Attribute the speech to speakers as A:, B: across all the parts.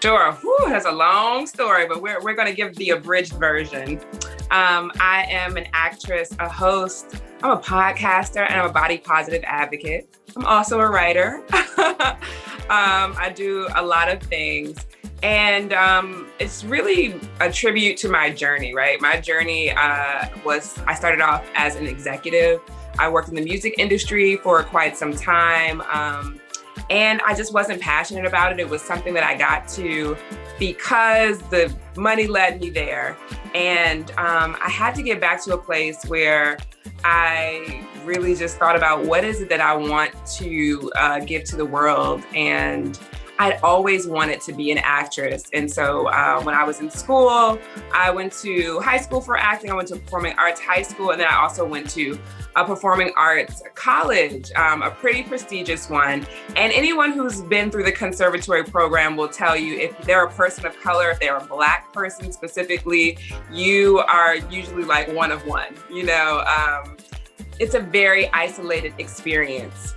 A: Sure. Whew, that's a long story, but we're going to give the abridged version. I am an actress, a host, I'm a podcaster, and I'm a body positive advocate. I'm also a writer. I do a lot of things. And it's really a tribute to my journey, right? My journey I started off as an executive. I worked in the music industry for quite some time. And I just wasn't passionate about it. It was something that I got to because the money led me there. And I had to get back to a place where I really just thought about what is it that I want to give to the world. And I'd always wanted to be an actress. And so when I was in school, I went to high school for acting. I went to performing arts high school. And then I also went to a performing arts college, a pretty prestigious one. And anyone who's been through the conservatory program will tell you if they're a person of color, if they're a Black person specifically, you are usually like one of one. It's a very isolated experience.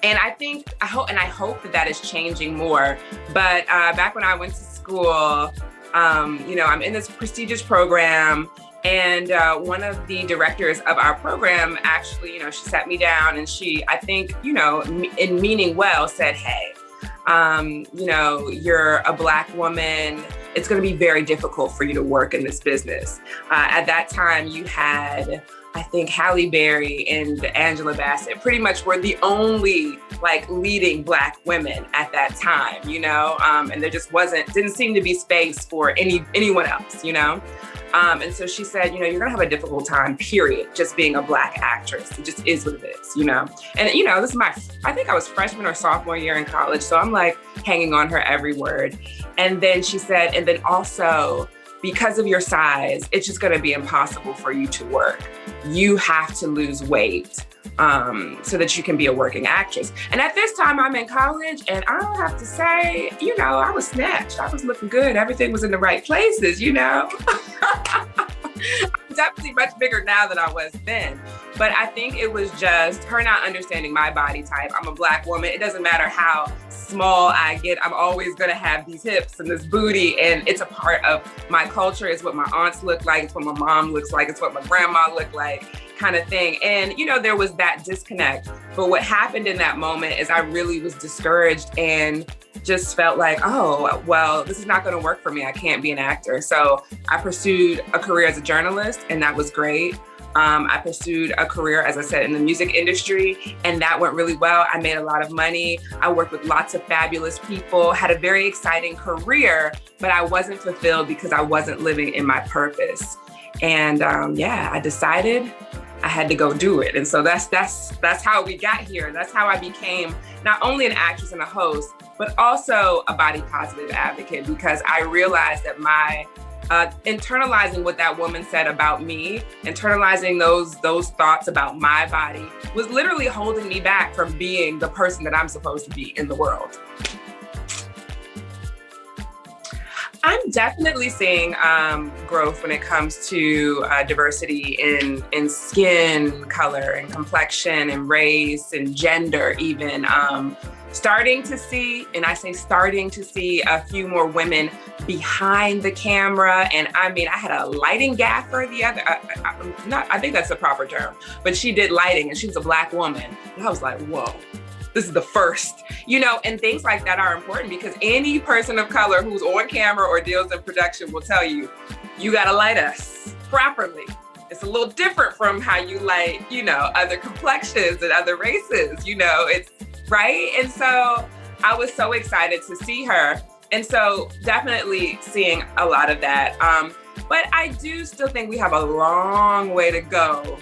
A: And I hope that is changing more. But back when I went to school, I'm in this prestigious program, and one of the directors of our program actually, she sat me down and she, I think, in meaning well, said, hey, you're a Black woman. It's going to be very difficult for you to work in this business. At that time, you had, I think, Halle Berry and Angela Bassett pretty much were the only leading Black women at that time, and there just didn't seem to be space for anyone else, and so she said, you're going to have a difficult time, period, just being a Black actress. It just is what it is, And, this is I think I was freshman or sophomore year in college. So I'm hanging on her every word. And then she said, and then also, because of your size, it's just going to be impossible for you to work. You have to lose weight so that you can be a working actress. And at this time, I'm in college, and I don't have to say, I was snatched. I was looking good. Everything was in the right places, I'm definitely much bigger now than I was then. But I think it was just her not understanding my body type. I'm a Black woman. It doesn't matter how small I get. I'm always going to have these hips and this booty. And it's a part of my culture. It's what my aunts look like. It's what my mom looks like. It's what my grandma looked like, kind of thing. And, there was that disconnect. But what happened in that moment is I really was discouraged and just felt like, oh, well, this is not going to work for me. I can't be an actor. So I pursued a career as a journalist, and that was great. I pursued a career, as I said, in the music industry, and that went really well. I made a lot of money. I worked with lots of fabulous people, had a very exciting career, but I wasn't fulfilled because I wasn't living in my purpose. And I decided I had to go do it. And so that's how we got here. That's how I became not only an actress and a host, but also a body positive advocate, because I realized that my internalizing what that woman said about me, internalizing those thoughts about my body was literally holding me back from being the person that I'm supposed to be in the world. I'm definitely seeing growth when it comes to diversity in skin color and complexion and race and gender even. Starting to see a few more women behind the camera. And I had a lighting gaffer I think that's the proper term, but she did lighting and she was a Black woman. And I was like, whoa. This is the first, and things like that are important because any person of color who's on camera or deals in production will tell you, you got to light us properly. It's a little different from how you light, other complexions and other races, it's right. And so I was so excited to see her. And so definitely seeing a lot of that. But I do still think we have a long way to go.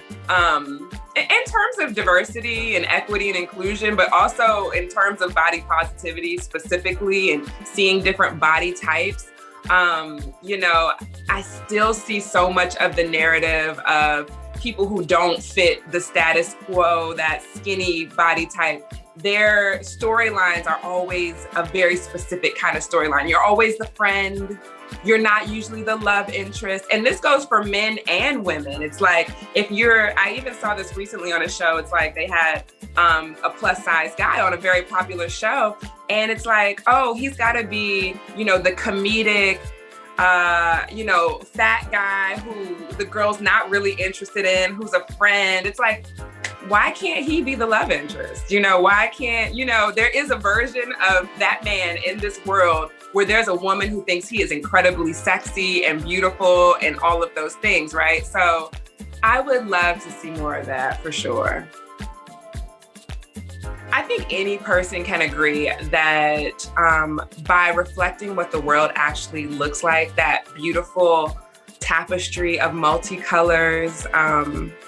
A: In terms of diversity and equity and inclusion, but also in terms of body positivity specifically and seeing different body types, I still see so much of the narrative of people who don't fit the status quo, that skinny body type, their storylines are always a very specific kind of storyline. You're always the friend. You're not usually the love interest. And this goes for men and women. It's like, I even saw this recently on a show. It's like they had a plus size guy on a very popular show. And it's like, oh, he's got to be, the comedic, fat guy who the girl's not really interested in, who's a friend. It's like, why can't he be the love interest? Why can't, there is a version of that man in this world where there's a woman who thinks he is incredibly sexy and beautiful and all of those things, right? So I would love to see more of that for sure. I think any person can agree that by reflecting what the world actually looks like, that beautiful tapestry of multicolors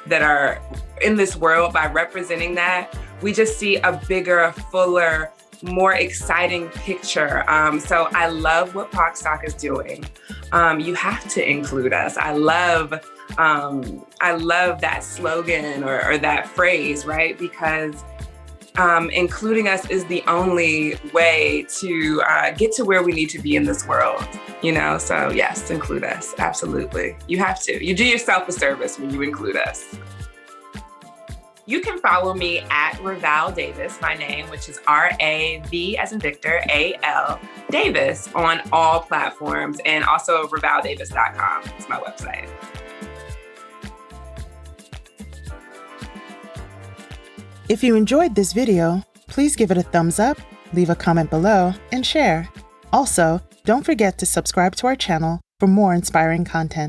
A: that are in this world, by representing that, we just see a bigger, fuller, more exciting picture. So I love what pocstock is doing. You have to include us. I love that slogan or that phrase, right? Because including us is the only way to get to where we need to be in this world, So yes, include us. Absolutely. You have to. You do yourself a service when you include us. You can follow me at RaVal Davis, my name, which is RaV as in Victor, AL Davis, on all platforms, and also RaValDavis.com. It's my website.
B: If you enjoyed this video, please give it a thumbs up, leave a comment below, and share. Also, don't forget to subscribe to our channel for more inspiring content.